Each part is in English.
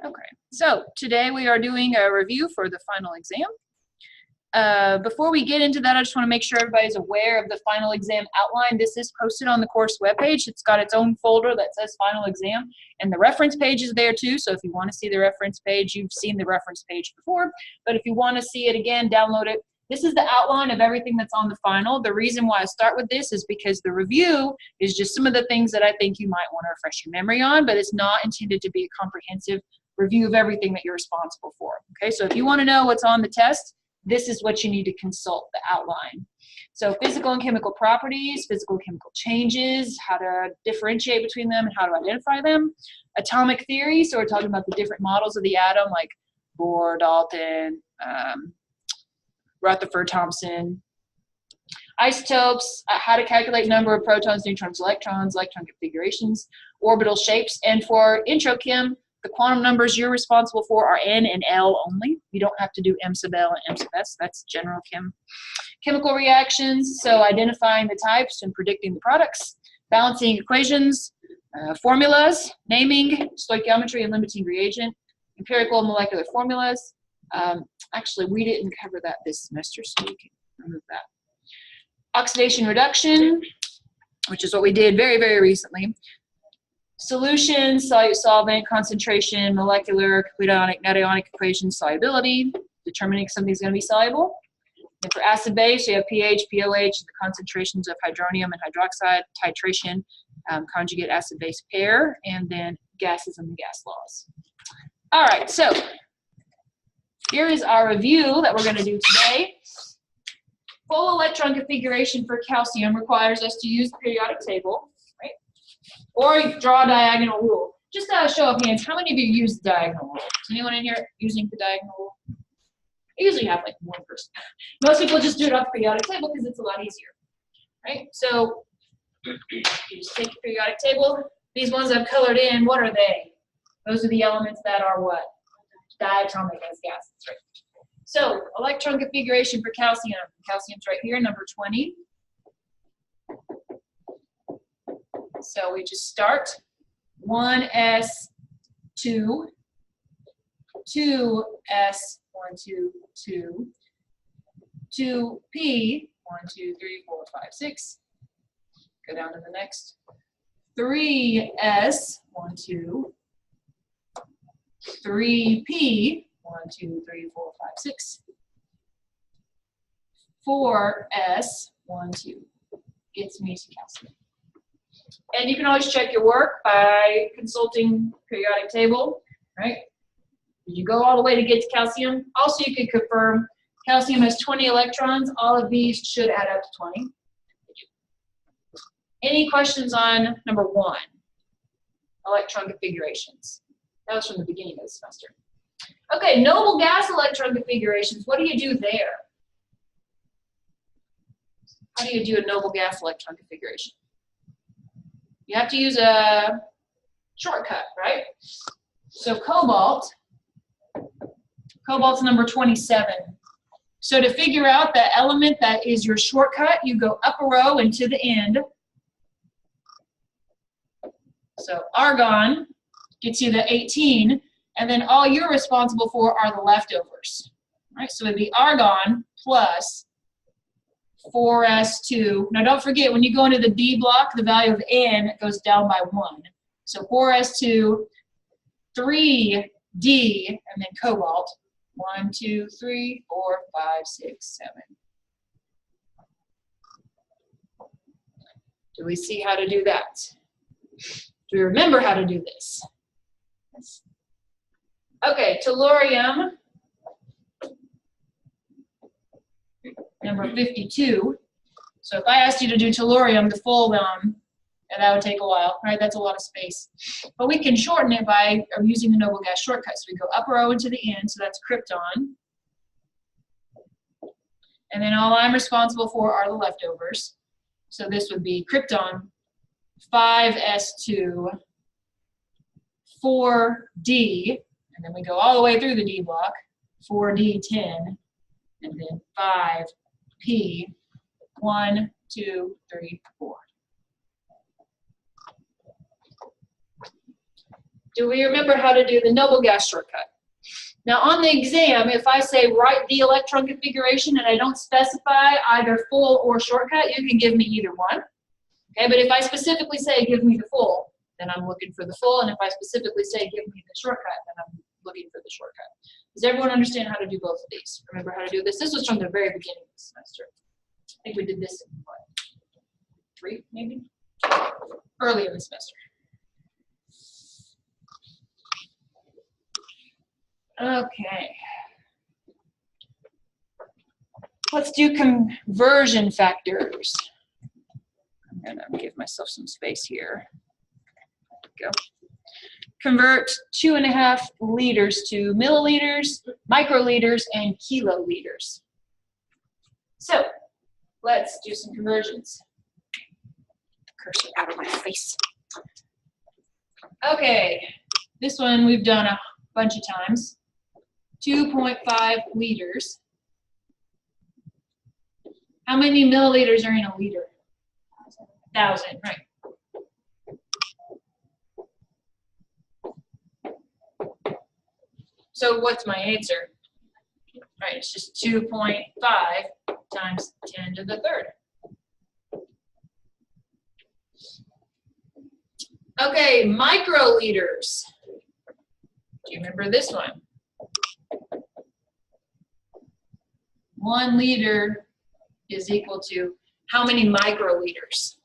Okay, so today we are doing a review for the final exam. Before we get into that, I just want to make sure everybody's aware of the final exam outline. This is posted on the course webpage. It's got its own folder that says final exam, and the reference page is there too. So if you want to see the reference page, you've seen the reference page before, but if you want to see it again, download it. This is the outline of everything that's on the final. The reason why I start with this is because the review is just some of the things that I think you might want to refresh your memory on, but it's not intended to be a comprehensive review of everything that you're responsible for. Okay, so if you want to know what's on the test, this is what you need to consult, the outline. So physical and chemical properties, physical and chemical changes, how to differentiate between them and how to identify them. Atomic theory, so we're talking about the different models of the atom like Bohr, Dalton, Rutherford, Thomson. Isotopes, how to calculate number of protons, neutrons, electrons, electron configurations, orbital shapes, and for Intro Chem, the quantum numbers you're responsible for are N and L only. You don't have to do M sub L and M sub S. That's general chem. Chemical reactions, so identifying the types and predicting the products. Balancing equations, formulas, naming, stoichiometry and limiting reagent, empirical molecular formulas. Actually, we didn't cover that this semester, so we can remove that. Oxidation reduction, which is what we did very, very recently. Solution, solvent, concentration, molecular, complete ionic, net ionic equation, solubility, determining if something's going to be soluble. And for acid base, you have pH, pOH, the concentrations of hydronium and hydroxide, titration, conjugate acid base pair, and then gases and the gas laws. All right, so here is our review that we're going to do today. Full electron configuration for calcium requires us to use the periodic table. Or draw a diagonal rule. Just a show of hands, how many of you use the diagonal rule? Is anyone in here using the diagonal rule? I usually have like one person. Most people just do it off the periodic table because it's a lot easier. Right? So you just take your periodic table. These ones I've colored in, what are they? Those are the elements that are what? Diatomic as gases, right? So electron configuration for calcium. Calcium's right here, number 20. So we just start 1s 2, 2s 1 2 2, 2p 1 2 3 4 5 6. Go down to the next 3s 1 2, 3p 1 2 3 4 5 6, 4s 1 2 gets me to calcium. And you can always check your work by consulting periodic table, right? Did you go all the way to get to calcium? Also, you can confirm calcium has 20 electrons. All of these should add up to 20. Any questions on number 1, electron configurations? That was from the beginning of the semester. Okay, noble gas electron configurations. What do you do there? How do you do a noble gas electron configuration? You have to use a shortcut, right? So cobalt's number 27. So to figure out the element that is your shortcut, you go up a row and to the end. So argon gets you the 18, and then all you're responsible for are the leftovers. Right? So it'd be argon plus 4s2. Now don't forget, when you go into the D block, the value of N goes down by 1. So 4s2, 3d, and then cobalt. 1, 2, 3, 4, 5, 6, 7. Do we see how to do that? Do we remember how to do this? Yes. Okay, tellurium. Number 52. So if I asked you to do tellurium, the full and that would take a while, right? That's a lot of space. But we can shorten it by using the noble gas shortcut. So we go up a row into the end, so that's krypton. And then all I'm responsible for are the leftovers. So this would be krypton 5s2, 4d, and then we go all the way through the D block, 4d10, and then 5p, 1, 2, 3, 4. Do we remember how to do the noble gas shortcut? Now on the exam, if I say write the electron configuration and I don't specify either full or shortcut, you can give me either one. Okay, but if I specifically say give me the full, then I'm looking for the full, and if I specifically say give me the shortcut, then I'm looking for the shortcut. Does everyone understand how to do both of these? Remember how to do this? This was from the very beginning of the semester. I think we did this in what, 3 maybe? Earlier in the semester. Okay. Let's do conversion factors. I'm gonna give myself some space here. Go. Convert 2.5 liters to milliliters, microliters, and kiloliters. So let's do some conversions. Cursor out of my face. Okay, this one we've done a bunch of times. 2.5 liters. How many milliliters are in a liter? 1,000, right. So what's my answer? Right, it's just 2.5 times 10 to the third. Okay, microliters. Do you remember this one? 1 liter is equal to how many microliters?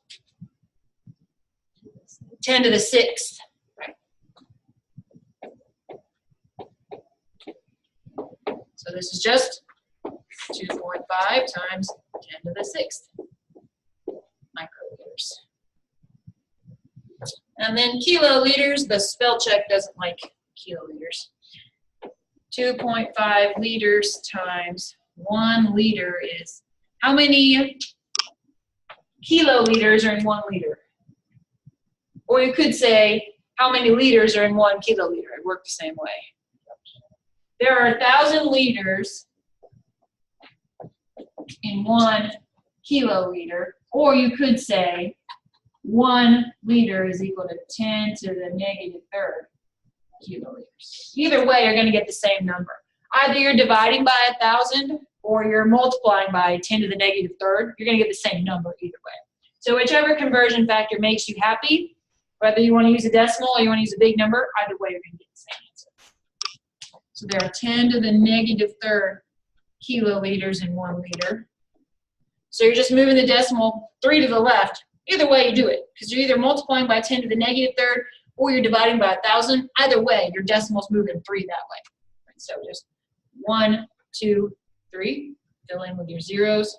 10 to the 6th, right? So this is just 2.5 times 10 to the 6th microliters. And then kiloliters, the spell check doesn't like kiloliters. 2.5 liters times 1 liter is how many kiloliters are in 1 liter? Or you could say how many liters are in 1 kiloliter. It worked the same way. There are 1,000 liters in 1 kiloliter, or you could say 1 liter is equal to 10 to the negative third kiloliters. Either way, you're going to get the same number. Either you're dividing by 1,000 or you're multiplying by 10 to the negative third. You're going to get the same number either way. So whichever conversion factor makes you happy, whether you want to use a decimal or you want to use a big number, either way, you're going to get the same answer. So there are 10 to the negative third kiloliters in 1 liter. So you're just moving the decimal 3 to the left. Either way you do it, because you're either multiplying by 10 to the negative third or you're dividing by 1,000. Either way, your decimal's moving 3 that way. So just 1, 2, 3. Fill in with your zeros.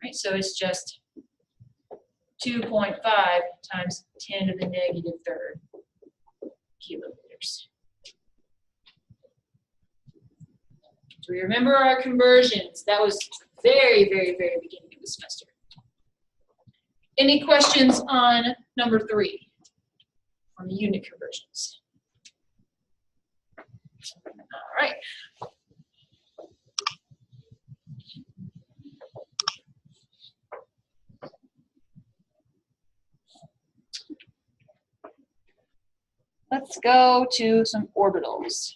Right, so it's just 2.5 times 10 to the negative third kiloliters. Do we remember our conversions? That was very, very, very beginning of the semester. Any questions on number 3, on the unit conversions? All right. Let's go to some orbitals.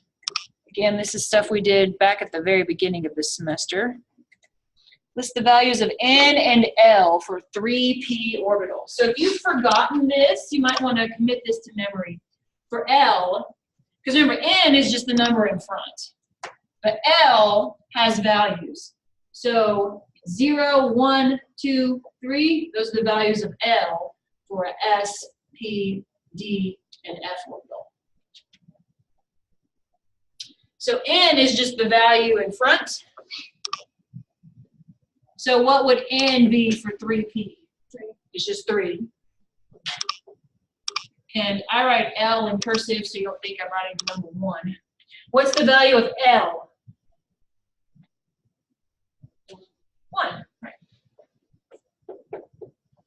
Again, this is stuff we did back at the very beginning of the semester. List the values of N and L for 3p orbitals. So if you've forgotten this, you might want to commit this to memory. For L, because remember, N is just the number in front, but L has values. So 0, 1, 2, 3, those are the values of L for S, P, D, and F orbital. So N is just the value in front. So what would N be for 3p? It's just 3. And I write L in cursive so you don't think I'm writing the number 1. What's the value of L? 1. Right.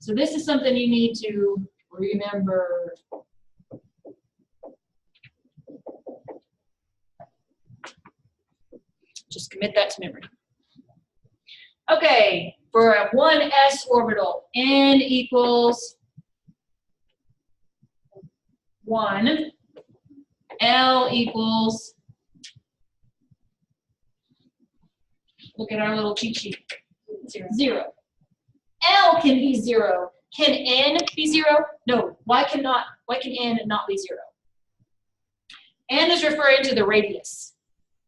So this is something you need to remember. Just commit that to memory. Okay, for a 1s orbital, N equals 1. L equals, look at our little cheat sheet, 0. L can be 0. Can N be 0? No. Why can N not be 0? N is referring to the radius.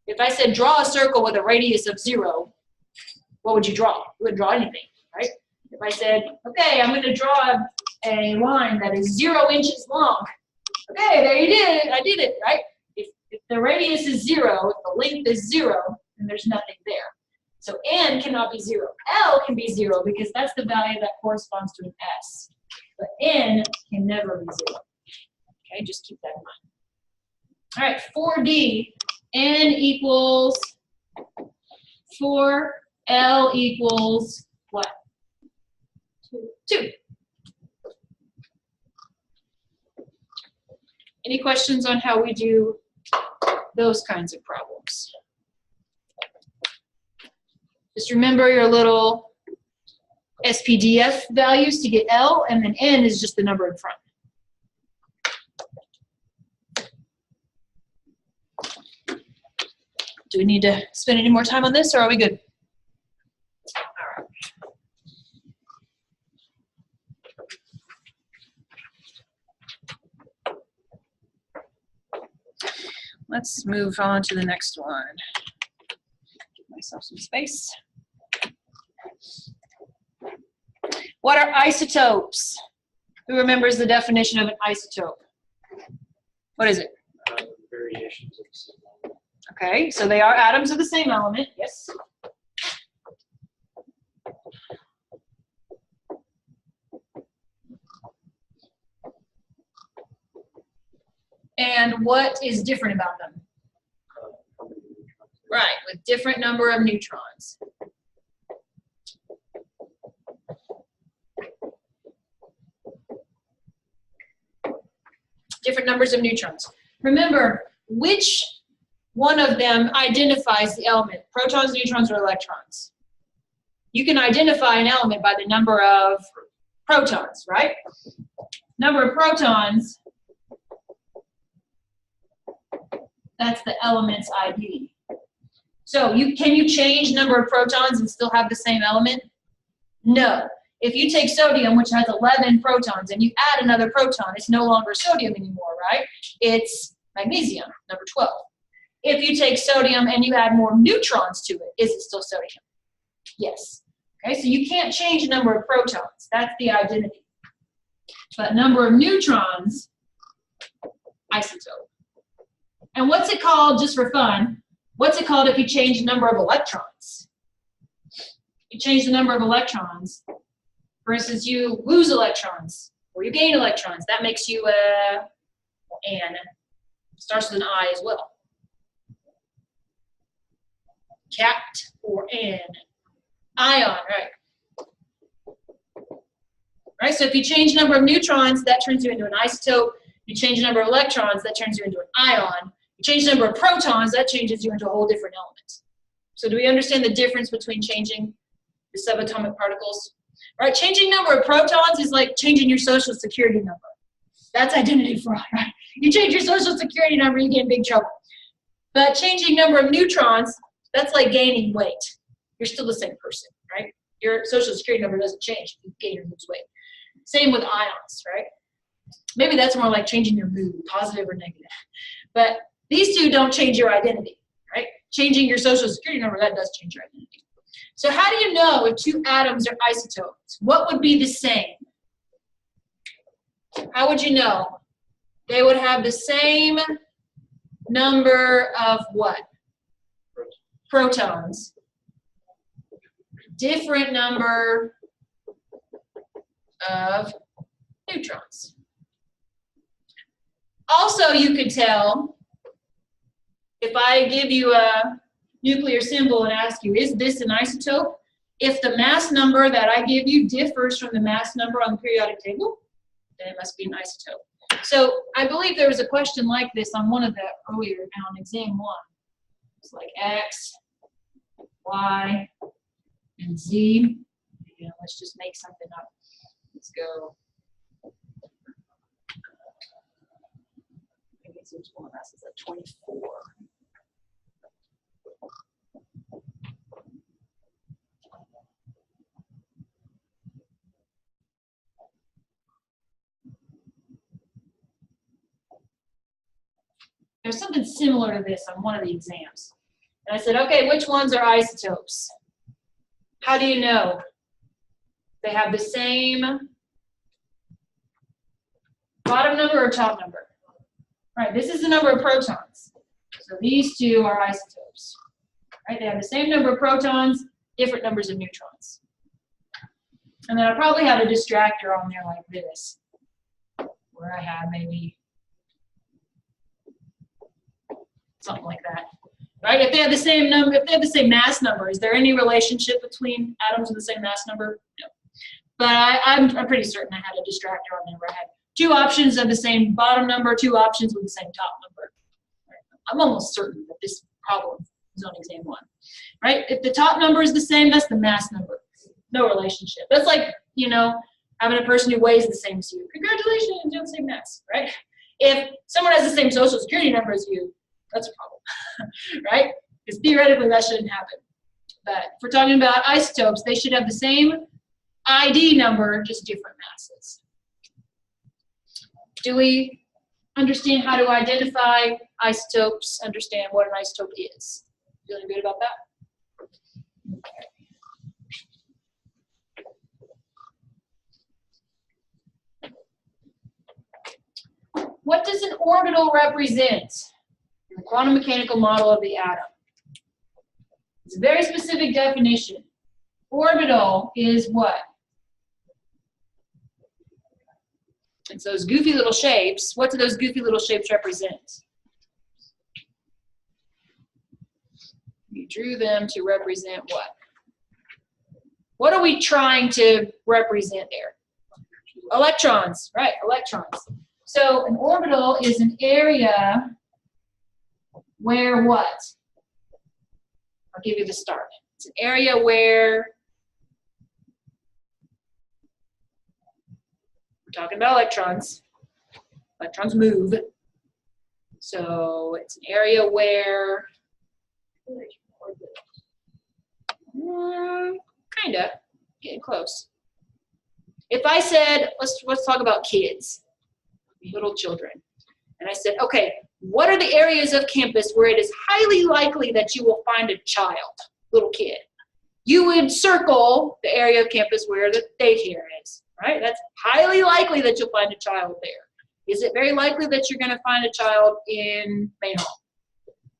If I said draw a circle with a radius of 0, what would you draw? You wouldn't draw anything, right? If I said, okay, I'm going to draw a line that is 0 inches long. Okay, there you did it. I did it, right? If the radius is 0, if the length is 0, then there's nothing there. So N cannot be 0. L can be 0 because that's the value that corresponds to an S. But N can never be 0. Okay, just keep that in mind. All right, 4D, N equals 4, L equals what? 2. Any questions on how we do those kinds of problems? Just remember your little SPDF values to get L, and then N is just the number in front. Do we need to spend any more time on this, or are we good? All right. Let's move on to the next one. Give myself some space. What are isotopes? Who remembers the definition of an isotope? What is it? Variations of the same element. Okay, so they are atoms of the same element, yes. And what is different about them? Right, with different number of neutrons. Different numbers of neutrons. Remember, which one of them identifies the element? Protons, neutrons, or electrons? You can identify an element by the number of protons, right? Number of protons, that's the element's ID. So can you change number of protons and still have the same element? No. If you take sodium, which has 11 protons, and you add another proton, it's no longer sodium anymore, right? It's magnesium, number 12. If you take sodium and you add more neutrons to it, is it still sodium? Yes. Okay, so you can't change the number of protons. That's the identity. But number of neutrons, isotope. And what's it called, just for fun, what's it called if you change the number of electrons? You change the number of electrons. For instance, you lose electrons or you gain electrons. That makes you an. Starts with an I as well. Cat or an. Ion, right? Right, so if you change the number of neutrons, that turns you into an isotope. You change the number of electrons, that turns you into an ion. You change the number of protons, that changes you into a whole different element. So do we understand the difference between changing the subatomic particles? Right, changing number of protons is like changing your social security number. That's identity fraud, right? You change your social security number, you get in big trouble. But changing number of neutrons, that's like gaining weight. You're still the same person, right? Your social security number doesn't change if you gain or lose weight. Same with ions, right? Maybe that's more like changing your mood, positive or negative. But these two don't change your identity, right? Changing your social security number, that does change your identity. So how do you know if two atoms are isotopes? What would be the same? How would you know? They would have the same number of what? Protons. Different number of neutrons. Also, you could tell, if I give you a nuclear symbol and ask you, is this an isotope? If the mass number that I give you differs from the mass number on the periodic table, then it must be an isotope. So I believe there was a question like this on one of the earlier, on exam 1. It's like X, Y, and Z. You know, let's just make something up. Let's go. So it's one mass is at 24. There's something similar to this on one of the exams. And I said, okay, which ones are isotopes? How do you know? They have the same bottom number or top number? Right, this is the number of protons. So these two are isotopes. Right, they have the same number of protons, different numbers of neutrons. And then I probably have a distractor on there like this, where I have maybe something like that. Right? If they have the same number, if they have the same mass number, is there any relationship between atoms with the same mass number? No. But I'm pretty certain I had a distractor on there where I had two options of the same bottom number, two options with the same top number. I'm almost certain that this problem is on exam 1. Right? If the top number is the same, that's the mass number. No relationship. That's like, you know, having a person who weighs the same as you. Congratulations, you have the same mass, right? If someone has the same social security number as you, that's a problem, right? Because theoretically that shouldn't happen. But if we're talking about isotopes, they should have the same ID number, just different masses. Do we understand how to identify isotopes, understand what an isotope is? Feeling good about that? Okay. What does an orbital represent in the quantum mechanical model of the atom? It's a very specific definition. Orbital is what? It's those goofy little shapes. What do those goofy little shapes represent? We drew them to represent what? What are we trying to represent there? Electrons, right, electrons. So an orbital is an area where what? I'll give you the start. It's an area where we're talking about electrons. Electrons move. So it's an area where kinda getting close. If I said, let's talk about kids. Little children. And I said, okay, what are the areas of campus where it is highly likely that you will find a child, little kid? You would circle the area of campus where the daycare is, right? That's highly likely that you'll find a child there. Is it very likely that you're going to find a child in main hall?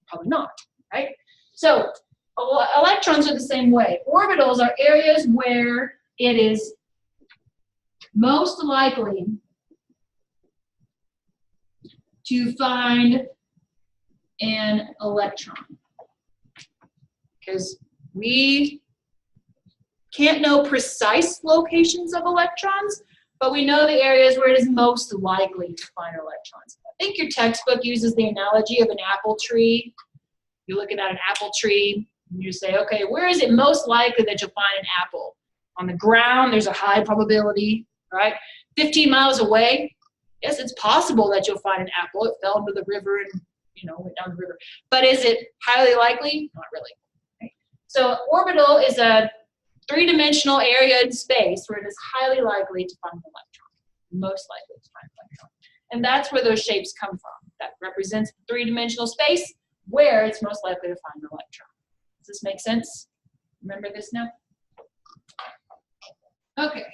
Probably not, right? So electrons are the same way. Orbitals are areas where it is most likely to find an electron. Because we can't know precise locations of electrons, but we know the areas where it is most likely to find electrons. I think your textbook uses the analogy of an apple tree. You're looking at an apple tree, and you say, okay, where is it most likely that you'll find an apple? On the ground, there's a high probability, right? 15 miles away, yes, it's possible that you'll find an apple. It fell into the river and, you know, went down the river. But is it highly likely? Not really. Right? So orbital is a three-dimensional area in space where it is highly likely to find an electron. Most likely to find an electron. And that's where those shapes come from. That represents three-dimensional space where it's most likely to find an electron. Does this make sense? Remember this now? Okay.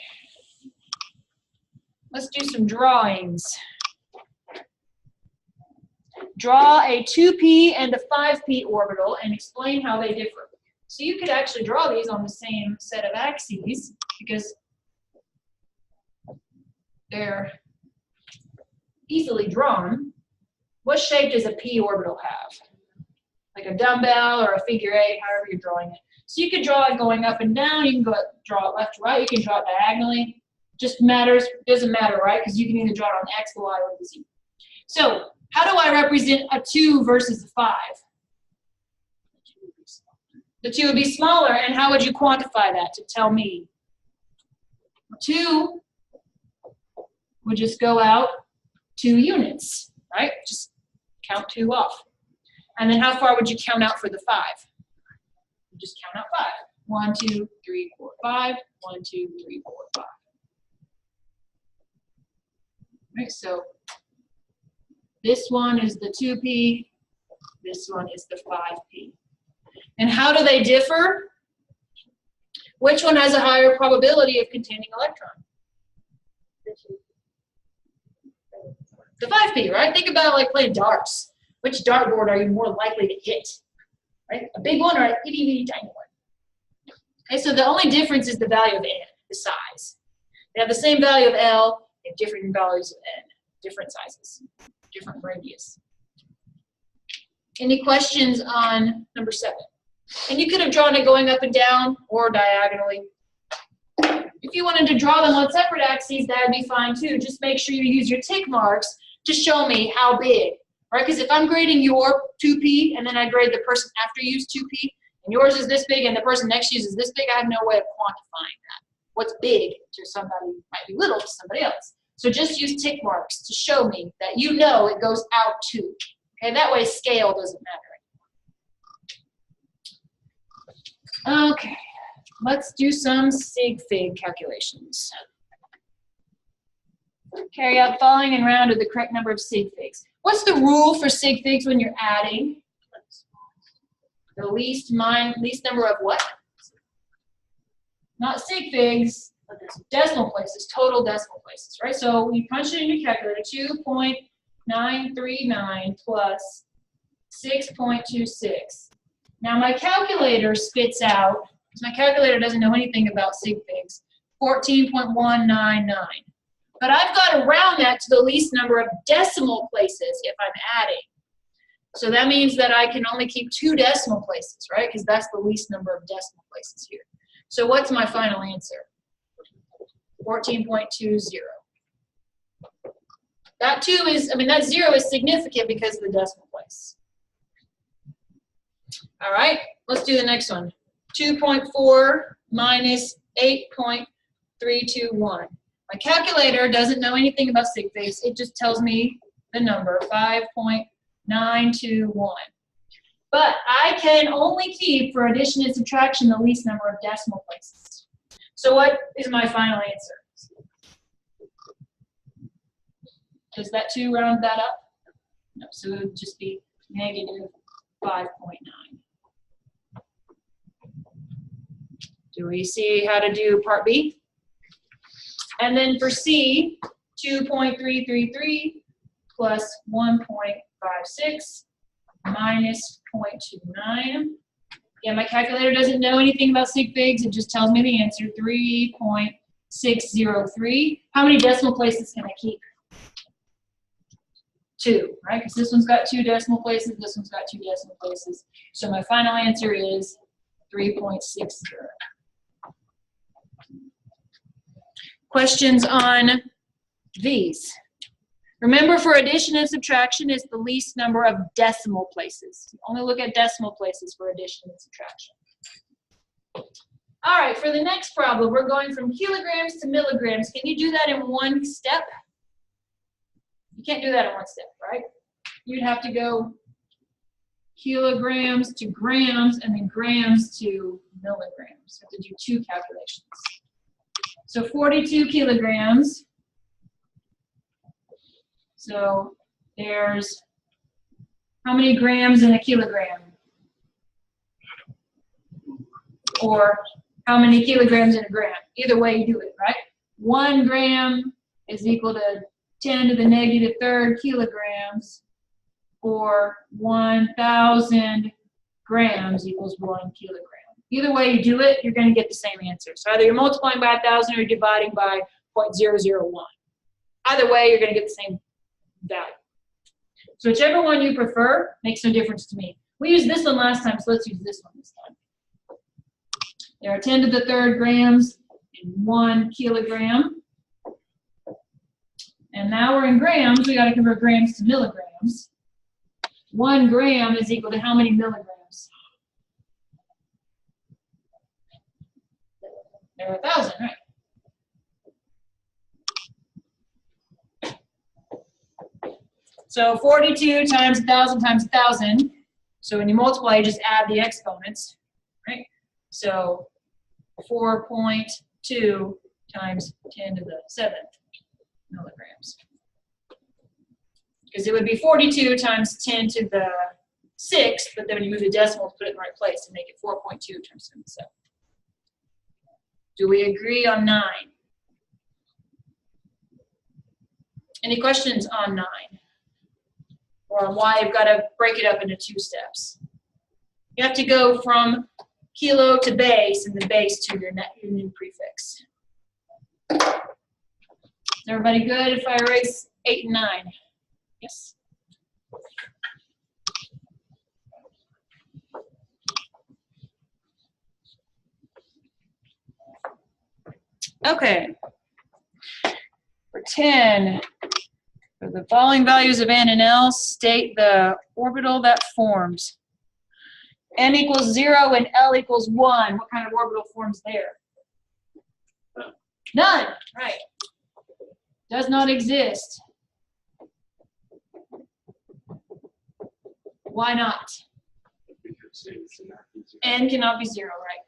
Let's do some drawings. Draw a 2p and a 5p orbital and explain how they differ. So you could actually draw these on the same set of axes because they're easily drawn. What shape does a p orbital have? Like a dumbbell or a figure 8, however you're drawing it. So you could draw it going up and down. You can draw it left to right. You can draw it diagonally. Just matters, doesn't matter, right? Because you can either draw it on X, the Y, or the Z. So how do I represent a 2 versus a 5? The 2 would be smaller, and how would you quantify that to tell me? 2 would just go out 2 units, right? Just count 2 off. And then how far would you count out for the 5? You just count out 5. 1, 2, 3, 4, 5. 1, 2, 3, 4, 5. Right, so this one is the 2p, this one is the 5p. And how do they differ? Which one has a higher probability of containing electron? The 5p, right? Think about like playing darts. Which dartboard are you more likely to hit? Right? A big one or a itty bitty tiny one? Okay, so the only difference is the value of n, the size. They have the same value of L, they have different values of n, different sizes, different radius. Any questions on number 7? And you could have drawn it going up and down or diagonally. If you wanted to draw them on separate axes, that would be fine too. Just make sure you use your tick marks to show me how big, right? Because if I'm grading your 2p and then I grade the person after you use 2p, and yours is this big and the person next to you is this big, I have no way of quantifying that. What's big to somebody might be little to somebody else. So just use tick marks to show me that you know it goes out to. Okay, that way scale doesn't matter. Okay, let's do some Sig Fig calculations. Carry out following and round to the correct number of Sig Figs. What's the rule for Sig Figs when you're adding? The least number of what? Not Sig Figs, but decimal places, total decimal places, right? So you punch it in your calculator, 2.939 plus 6.26. Now my calculator spits out, because my calculator doesn't know anything about Sig Figs, 14.199. But I've got to round that to the least number of decimal places if I'm adding. So that means that I can only keep 2 decimal places, right? Because that's the least number of decimal places here. So what's my final answer? 14.20. That 2 is, that 0 is significant because of the decimal place. All right, let's do the next one. 2.4 minus 8.321. My calculator doesn't know anything about Sig Figs. It just tells me the number, 5.921. But I can only keep, for addition and subtraction, the least number of decimal places. So what is my final answer? Does that 2 round that up? No, so it would just be negative 5.9. Do we see how to do part B? And then for C, 2.333 plus 1.56 minus 0.29. Yeah, my calculator doesn't know anything about Sig Figs. It just tells me the answer, 3.603. How many decimal places can I keep? 2, right? Because this one's got 2 decimal places, this one's got 2 decimal places. So my final answer is 3.60. Questions on these? Remember, for addition and subtraction, it's the least number of decimal places. You only look at decimal places for addition and subtraction. All right, for the next problem, we're going from kilograms to milligrams. Can you do that in one step? You can't do that in one step, right? You'd have to go kilograms to grams and then grams to milligrams. You have to do 2 calculations. So 42 kilograms. So there's how many grams in a kilogram? Or how many kilograms in a gram? Either way you do it, right? 1 gram is equal to 10 to the negative 3rd kilograms, or 1,000 grams equals 1 kilogram. Either way you do it, you're going to get the same answer. So either you're multiplying by 1,000 or you're dividing by 0.001. Either way, you're going to get the same value. So whichever one you prefer makes no difference to me. We used this one last time, so let's use this one this time. There are 10 to the 3rd grams in 1 kilogram. And now we're in grams, we got to convert grams to milligrams. 1 gram is equal to how many milligrams? There are 1,000, right? So 42 times 1,000 times 1,000. So when you multiply, you just add the exponents, right? So 4.2 times 10 to the 7th milligrams. Because it would be 42 times 10 to the 6th, but then when you move the decimal, put it in the right place and make it 4.2 times 10 to the 7th. Do we agree on 9? Any questions on 9? Or on why you've got to break it up into 2 steps? You have to go from kilo to base and the base to your new prefix. Is everybody good if I erase 8 and 9? Yes. Okay. For 10, for the following values of N and L, state the orbital that forms. N equals 0 and L equals 1. What kind of orbital forms there? None. Right. Does not exist. Why not? N cannot be 0, right?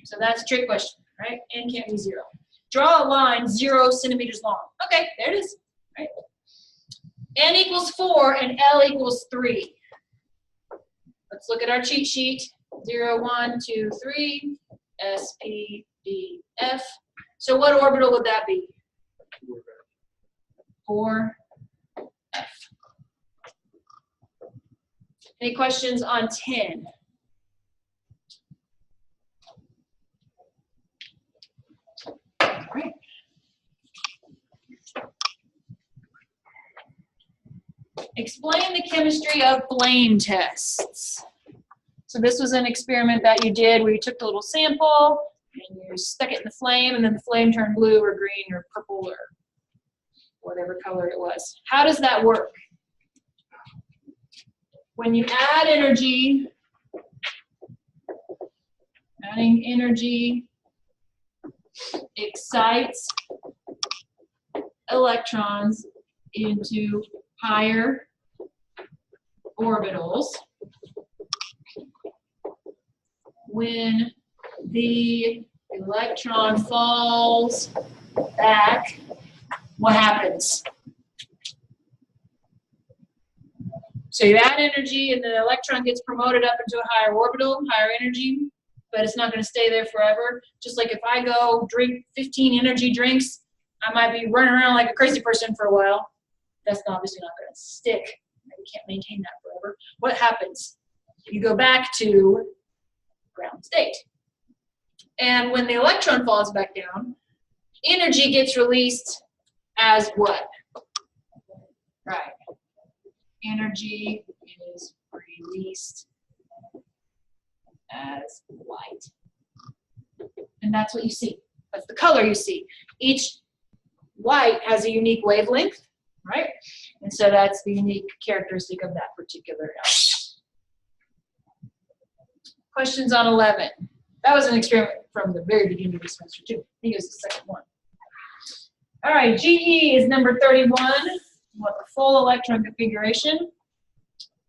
So that's a trick question, right? N can't be 0. Draw a line 0 centimeters long. Okay, there it is. Right? N equals 4 and L equals 3. Let's look at our cheat sheet. 0, 1, 2, 3, S, P, D, F. So what orbital would that be? 4, F. Any questions on 10? All right. Explain the chemistry of flame tests. So this was an experiment that you did where you took the little sample and you stuck it in the flame, and then the flame turned blue or green or purple or whatever color it was. How does that work? When you add energy, adding energy excites electrons into higher orbitals. When the electron falls back, what happens? So you add energy and the electron gets promoted up into a higher orbital, higher energy, but it's not going to stay there forever. Just like if I go drink 15 energy drinks, I might be running around like a crazy person for a while. That's obviously not going to stick. You can't maintain that forever. What happens? You go back to ground state. And when the electron falls back down, energy gets released as what? Right. Energy is released as light. And that's what you see. That's the color you see. Each light has a unique wavelength, right? And so that's the unique characteristic of that particular element. Questions on 11. That was an experiment from the very beginning of the semester too. I think it was the second one. All right, GE is number 31. We want the full electron configuration.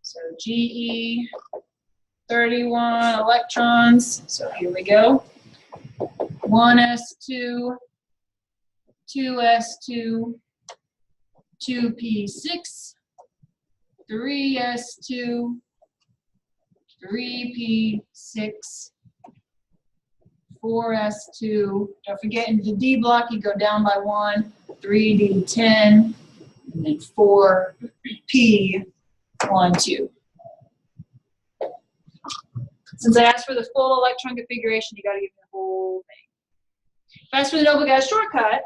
So GE, 31 electrons. So here we go. 1s2, 2s2, 2p6, 3s2, 3p6, 4s2. Don't forget in the D block you go down by 1, 3d10, and then 4p12. Since I asked for the full electron configuration, you got to give me the whole thing. If I asked for the Nobel gas shortcut,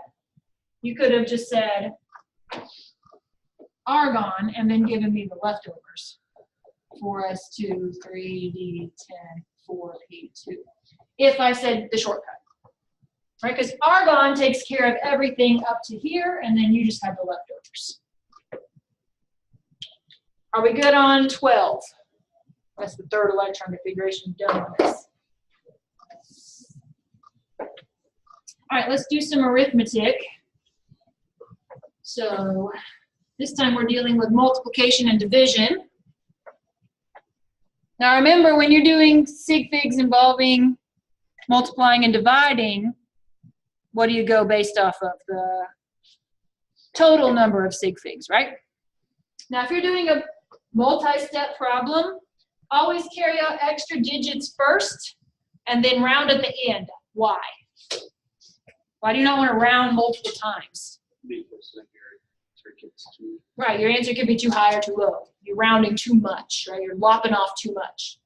you could have just said argon and then given me the leftovers. 4s2, 3d10, 4p2. If I said the shortcut, right? Because argon takes care of everything up to here, and then you just have the leftovers. Are we good on 12? That's the third electron configuration done on this. All right, let's do some arithmetic. So This time we're dealing with multiplication and division. Now remember, when you're doing sig figs involving multiplying and dividing, what do you go based off of? The total number of sig figs, right? Now if you're doing a multi-step problem, always carry out extra digits first and then round at the end. Why? Why do you not want to round multiple times? Because then your answer gets too. Right, your answer could be too high or too low. You're rounding too much, right? You're lopping off too much.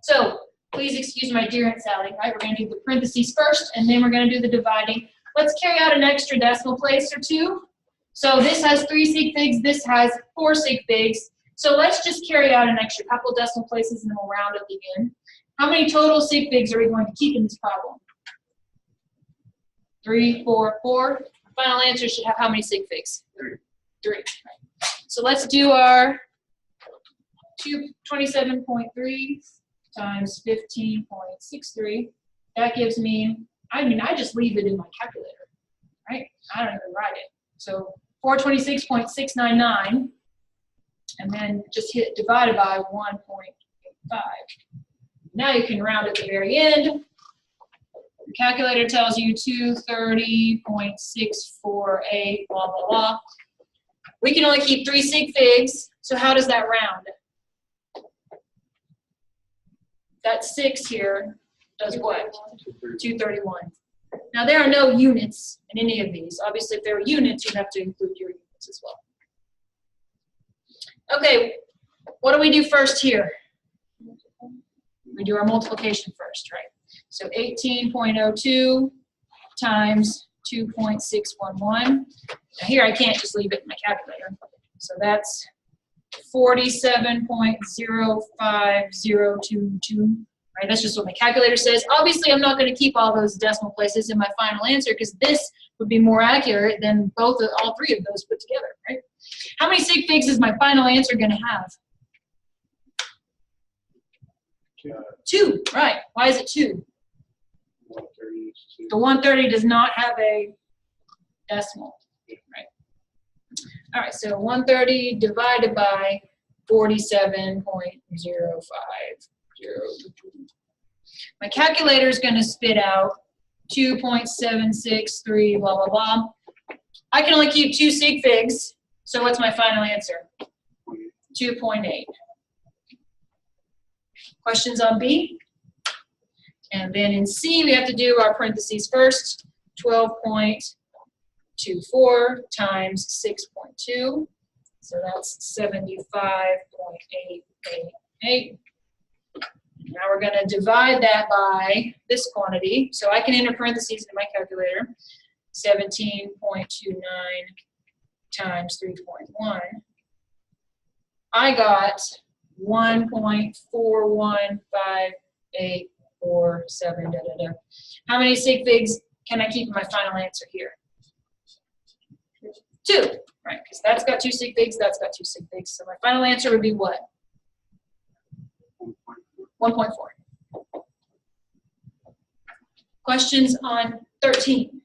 So please excuse my dear Aunt Sally, right? We're going to do the parentheses first, and then we're going to do the dividing. Let's carry out an extra decimal place or two. So this has 3 sig figs, this has 4 sig figs. So let's just carry out an extra couple decimal places and then we'll round at the end. How many total sig figs are we going to keep in this problem? 3, 4, 4. Final answer should have how many sig figs? 3. Right. So let's do our 27.3 times 15.63. That gives me, I just leave it in my calculator, right? I don't even write it. So 426.699, and then just hit divided by 1.85. Now you can round at the very end. Your calculator tells you 230.648, blah, blah, blah. We can only keep 3 sig figs, so how does that round? That 6 here does what? 231. Now there are no units in any of these. Obviously, if there were units, you'd have to include your units as well. Okay, what do we do first here? We do our multiplication first, right? So 18.02 times 2.611. Now here I can't just leave it in my calculator. So that's 47.050222. Right, that's just what my calculator says. Obviously, I'm not going to keep all those decimal places in my final answer because this would be more accurate than all 3 of those put together, right? How many sig figs is my final answer going to have? 2, right. Why is it 2? 130 is 2. The 130 does not have a decimal, right? All right, so 130 divided by 47.0502. My calculator is going to spit out 2.763, blah, blah, blah. I can only keep 2 sig figs, so what's my final answer? 2.8. Questions on B? And then in C, we have to do our parentheses first. 12.24 times 6.2. So that's 75.888. Now we're going to divide that by this quantity. So I can enter parentheses in my calculator. 17.29 times 3.1. I got 1.415847. How many sig figs can I keep in my final answer here? 2, right? Because that's got 2 sig figs, that's got 2 sig figs. So my final answer would be what? 1.4. Questions on 13.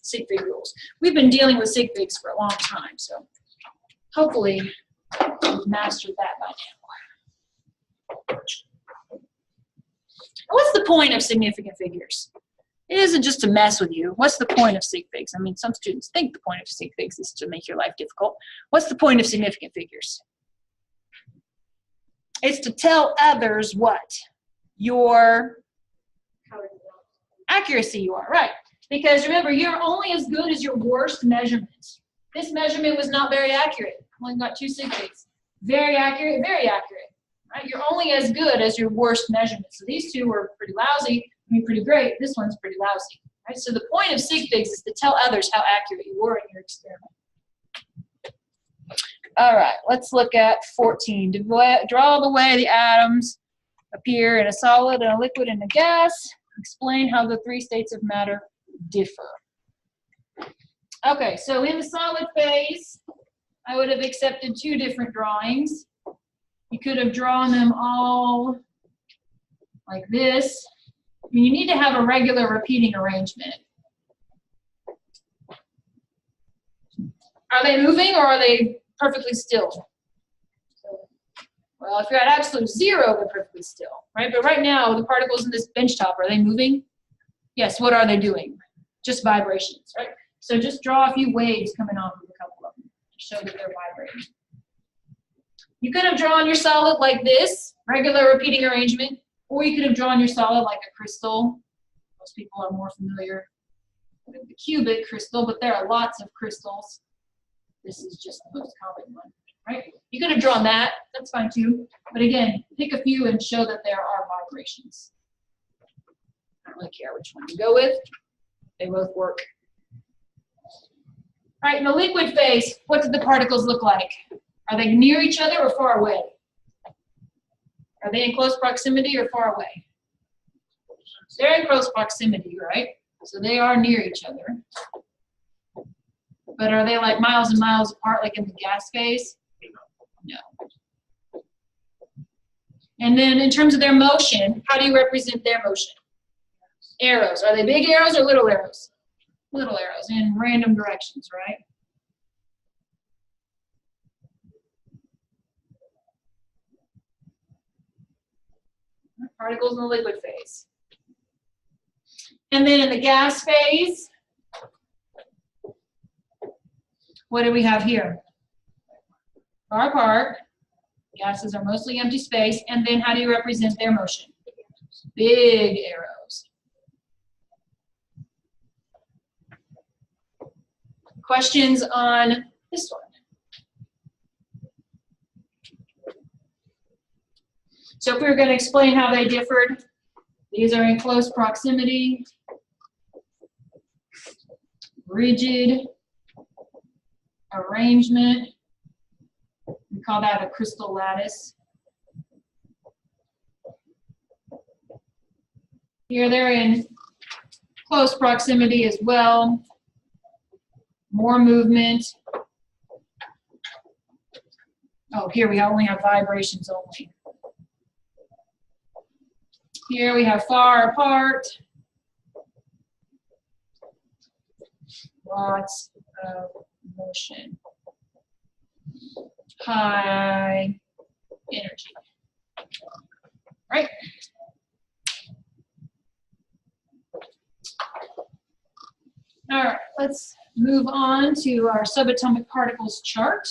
Sig fig rules. We've been dealing with sig figs for a long time, so hopefully we've mastered that by now. What's the point of significant figures? It isn't just to mess with you. What's the point of sig figs? I mean, some students think the point of sig figs is to make your life difficult. What's the point of significant figures? It's to tell others what? Your accuracy you are, right. Because remember, you're only as good as your worst measurement. This measurement was not very accurate. Only got 2 sig figs. Very accurate, right? You're only as good as your worst measurement. So these 2 were pretty lousy, pretty great. This one's pretty lousy, right? So the point of sig figs is to tell others how accurate you were in your experiment. All right, let's look at 14. Draw the way the atoms appear in a solid and a liquid and a gas. Explain how the 3 states of matter differ. Okay, so in the solid phase, I would have accepted 2 different drawings. You could have drawn them all like this. You need to have a regular repeating arrangement. Are they moving or are they perfectly still? Well, if you're at absolute zero, they're perfectly still, right? But right now, the particles in this bench top, are they moving? Yes, what are they doing? Just vibrations, right? So just draw a few waves coming off of a couple of them to show that they're vibrating. You could have drawn your solid like this, regular repeating arrangement, or you could have drawn your solid like a crystal. Most people are more familiar with the cubic crystal, but there are lots of crystals. This is just the most common one, right? You could have drawn that, that's fine too. But again, pick a few and show that there are vibrations. I don't really care which one you go with. They both work. All right, in the liquid phase, what did the particles look like? Are they near each other or far away? Are they in close proximity or far away? They're in close proximity, right? So they are near each other. But are they like miles and miles apart like in the gas phase? No. And then in terms of their motion, how do you represent their motion? Arrows. Are they big arrows or little arrows? Little arrows in random directions, right? Particles in the liquid phase. And then in the gas phase, what do we have here? Far apart. Gases are mostly empty space. And then how do you represent their motion? Big arrows. Questions on this one? So if we were going to explain how they differed, these are in close proximity, rigid arrangement. We call that a crystal lattice. Here they're in close proximity as well. More movement. Oh, here we only have vibrations only. Here we have far apart. Lots of motion. High energy. Right? All right, let's move on to our subatomic particles chart.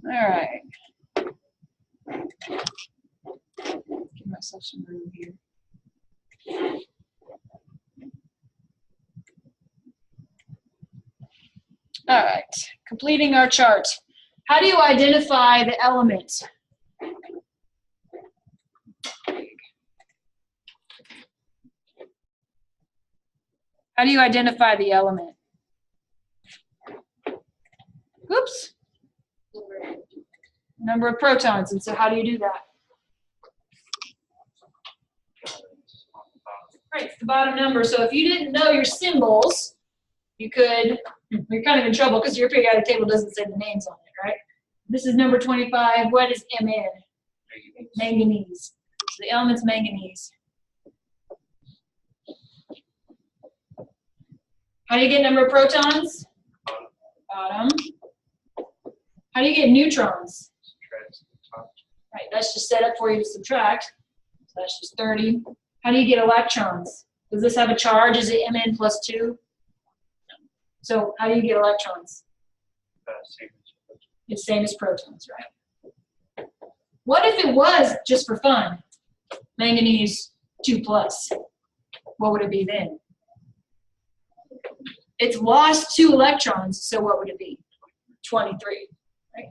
All right. Give myself some room here. All right, completing our chart. How do you identify the element? How do you identify the element? Oops. Number of protons, and so how do you do that? Right, it's the bottom number. So if you didn't know your symbols, you could, you're kind of in trouble because your periodic table doesn't say the names on it, right? This is number 25. What is Mn? Manganese. So the element's manganese. How do you get number of protons? Bottom. How do you get neutrons? Right, that's just set up for you to subtract. So that's just 30. How do you get electrons? Does this have a charge? Is it Mn plus 2? So how do you get electrons? It's the same as protons, right? What if it was, just for fun, manganese 2 plus? What would it be then? It's lost 2 electrons, so what would it be? 23, right?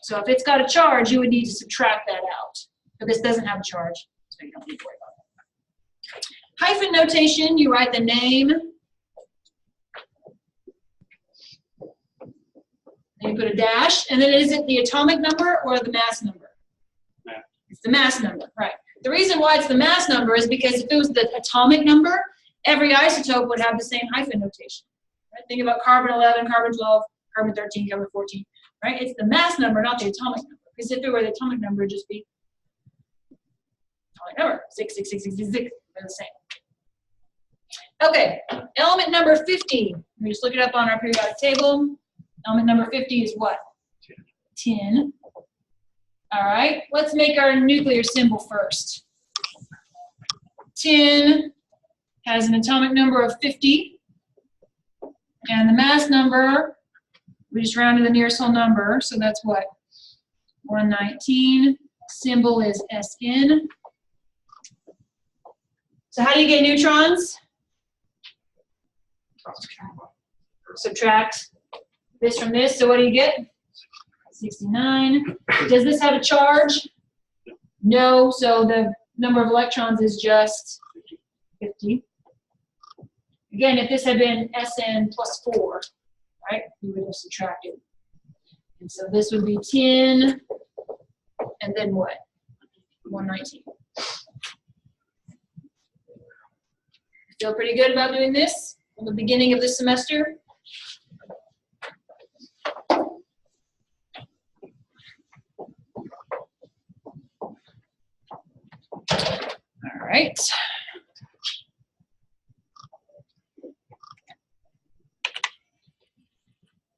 So if it's got a charge, you would need to subtract that out. But this doesn't have a charge, so you don't need to worry about that. Hyphen notation, you write the name. Then you put a dash, and then is it the atomic number or the mass number? Mass. It's the mass number, right. The reason why it's the mass number is because if it was the atomic number, every isotope would have the same hyphen notation. Right? Think about carbon 11, carbon 12, carbon 13, carbon 14. right? It's the mass number, not the atomic number. Because if it were the atomic number, it'd just be atomic number, 6, 6, 6, 6, 6, 6. They're the same. Okay, element number 50. We just look it up on our periodic table. Element number 50 is what? 10. All right, let's make our nuclear symbol first. 10 has an atomic number of 50. And the mass number, we just round to the nearest whole number. So that's what? 119. Symbol is SN. So how do you get neutrons? Subtract this from this. So what do you get? 69. Does this have a charge? No. So the number of electrons is just 50. Again, if this had been SN plus 4, right, you would have subtracted. And so this would be 10, and then what? 119. Feel pretty good about doing this from the beginning of the semester? All right.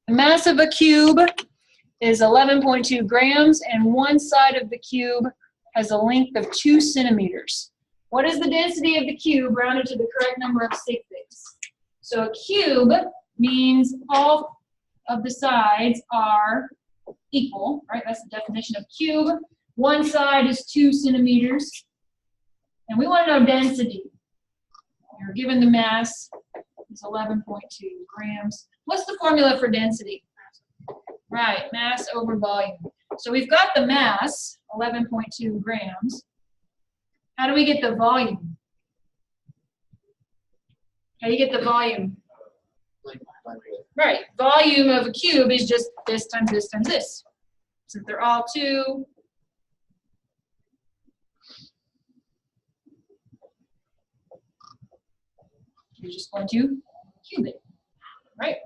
The mass of a cube is 11.2 grams, and one side of the cube has a length of 2 centimeters. What is the density of the cube rounded to the correct number of Sig Figs? So a cube means all of the sides are equal, right? That's the definition of cube. One side is 2 centimeters. And we want to know density. You're given the mass is 11.2 grams. What's the formula for density? Right, mass over volume. So we've got the mass, 11.2 grams. How do we get the volume? How do you get the volume? Right, volume of a cube is just this times this times this. Since they're all 2, you're just going to cube it, right?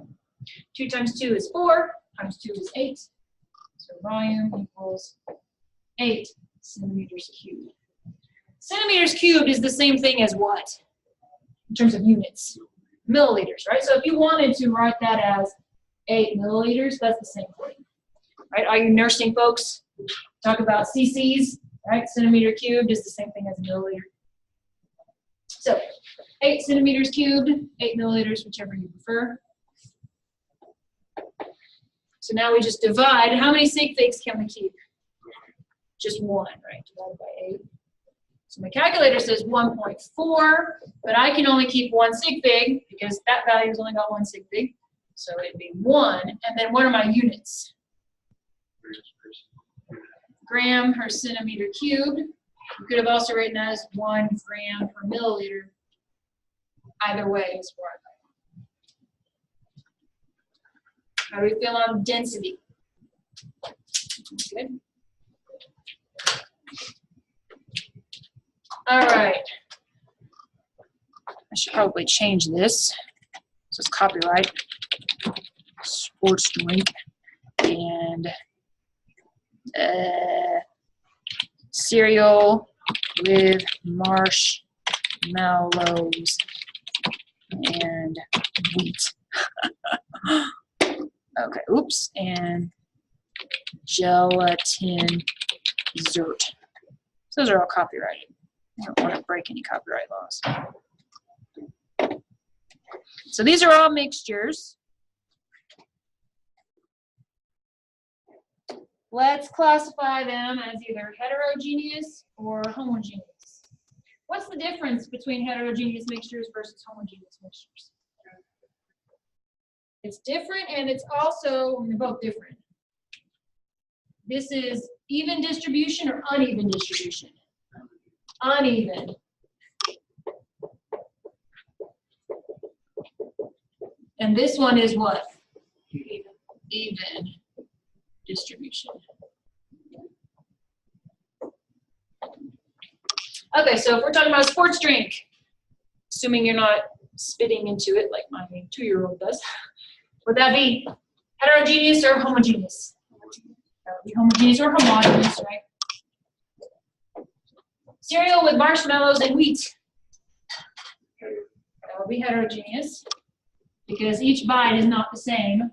2 times 2 is 4, times 2 is 8. So volume equals 8 centimeters cubed. Centimeters cubed is the same thing as what? In terms of units? Milliliters, right? So if you wanted to write that as 8 milliliters, that's the same thing. Right? All you nursing folks talk about cc's, right? Centimeter cubed is the same thing as a milliliter. So 8 centimeters cubed, 8 milliliters, whichever you prefer. So now we just divide. How many Sig Figs can we keep? Just 1, right? Divided by 8. So my calculator says 1.4, but I can only keep 1 Sig Fig because that value's only got 1 Sig Fig. So it'd be 1. And then what are my units? Gram per centimeter cubed. You could have also written that as 1 gram per milliliter. Either way is what. How do we feel on density? Good. All right. I should probably change this. So it's copyright. Sports drink. And cereal with marshmallows and wheat. Okay, oops, and gelatin dessert. So those are all copyrighted. I don't want to break any copyright laws. So these are all mixtures. Let's classify them as either heterogeneous or homogeneous. What's the difference between heterogeneous mixtures versus homogeneous mixtures? It's different, and it's also, they're both different. This is even distribution or uneven distribution? Uneven. And this one is what? Even distribution. Okay, so if we're talking about a sports drink, assuming you're not spitting into it like my 2-year-old does, would that be heterogeneous or homogeneous? That would be homogeneous or homogeneous, right? Cereal with marshmallows and wheat. That would be heterogeneous because each bite is not the same.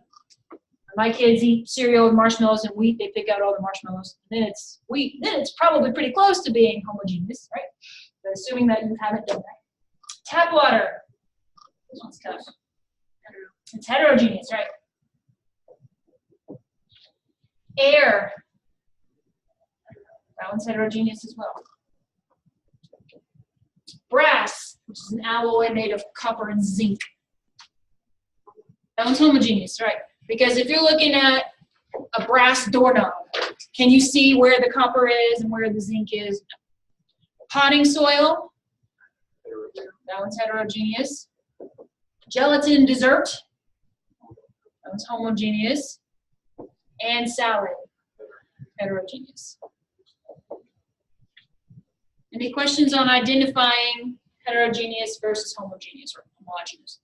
My kids eat cereal with marshmallows and wheat. They pick out all the marshmallows. Then it's wheat. Then it's probably pretty close to being homogeneous, right? But assuming that you haven't done that. Tap water. This one's tough. It's heterogeneous, right? Air. That one's heterogeneous as well. Brass, which is an alloy made of copper and zinc. That one's homogeneous, right? Because if you're looking at a brass doorknob, can you see where the copper is and where the zinc is? Potting soil, that one's heterogeneous. Gelatin dessert, that one's homogeneous. And salad, heterogeneous. Any questions on identifying heterogeneous versus homogeneous or homogeneous?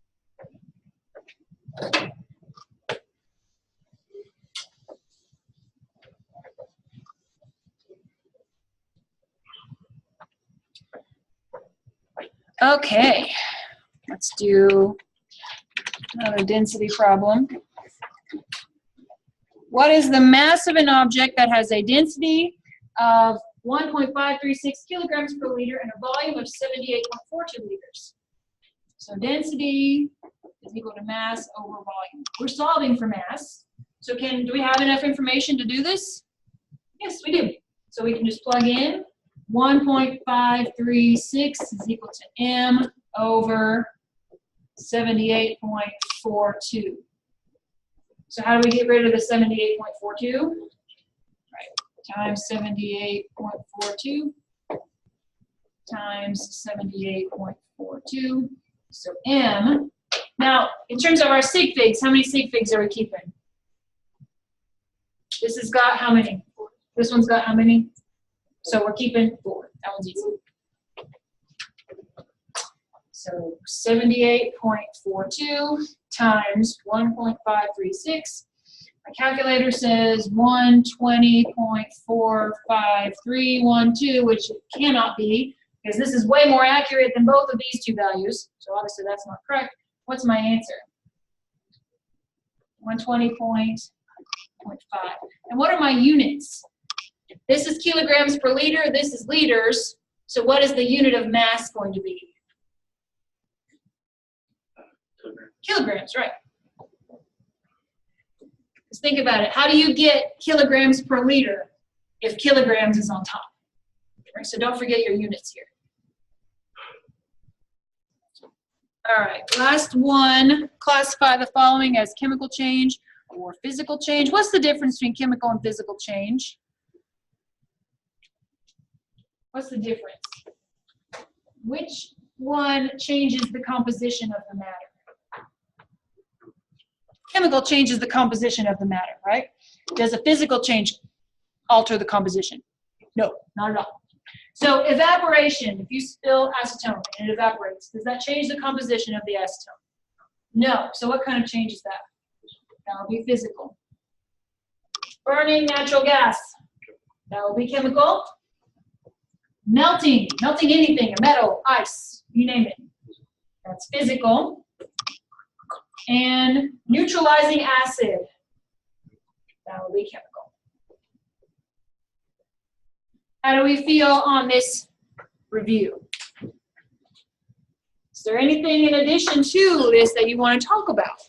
Okay, let's do another density problem. What is the mass of an object that has a density of 1.536 kilograms per liter and a volume of 78.42 liters? So density is equal to mass over volume. We're solving for mass. So do we have enough information to do this? Yes, we do. So we can just plug in 1.536 is equal to m over 78.42. So how do we get rid of the 78.42? Right, times 78.42 times 78.42. So m. Now, in terms of our Sig Figs, how many Sig Figs are we keeping? This has got how many? This one's got how many? So we're keeping 4. That one's easy. So 78.42 times 1.536. My calculator says 120.45312, which it cannot be because this is way more accurate than both of these two values. So obviously that's not correct. What's my answer? 120.5. And what are my units? This is kilograms per liter. This is liters. So what is the unit of mass going to be? Kilograms, right. Just think about it. How do you get kilograms per liter if kilograms is on top? Right, so don't forget your units here. All right, last one. Classify the following as chemical change or physical change. What's the difference between chemical and physical change? What's the difference? Which one changes the composition of the matter? Chemical changes the composition of the matter, right? Does a physical change alter the composition? No, not at all. So evaporation, if you spill acetone and it evaporates, does that change the composition of the acetone? No. So what kind of change is that? That will be physical. Burning natural gas, that will be chemical. Melting anything, a metal, ice, you name it. That's physical. And neutralizing acid, that will be chemical. How do we feel on this review? Is there anything in addition to this that you want to talk about?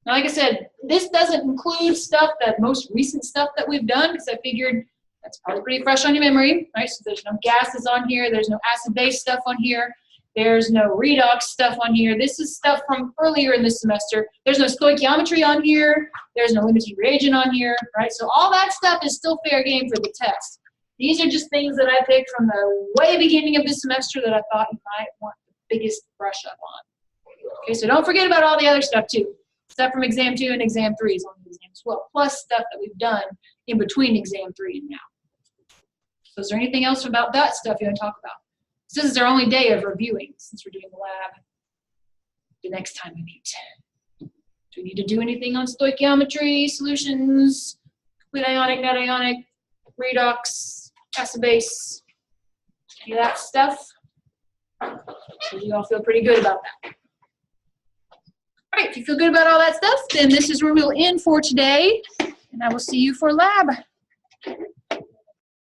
Now, like I said, this doesn't include stuff, that most recent stuff that we've done, because I figured that's probably pretty fresh on your memory, right? So there's no gases on here, there's no acid-base stuff on here, there's no redox stuff on here. This is stuff from earlier in this semester. There's no stoichiometry on here, there's no limiting reagent on here, right? So all that stuff is still fair game for the test. These are just things that I picked from the way beginning of this semester that I thought you might want the biggest brush up on. Okay, so don't forget about all the other stuff too. Stuff from exam 2 and exam 3 is on the exam as well, plus stuff that we've done in between exam 3 and now. So is there anything else about that stuff you want to talk about? So this is our only day of reviewing since we're doing the lab the next time we meet. Do we need to do anything on stoichiometry, solutions, complete ionic, net ionic, redox, acid base, any of that stuff. So you all feel pretty good about that. All right, if you feel good about all that stuff, then this is where we'll end for today, and I will see you for lab.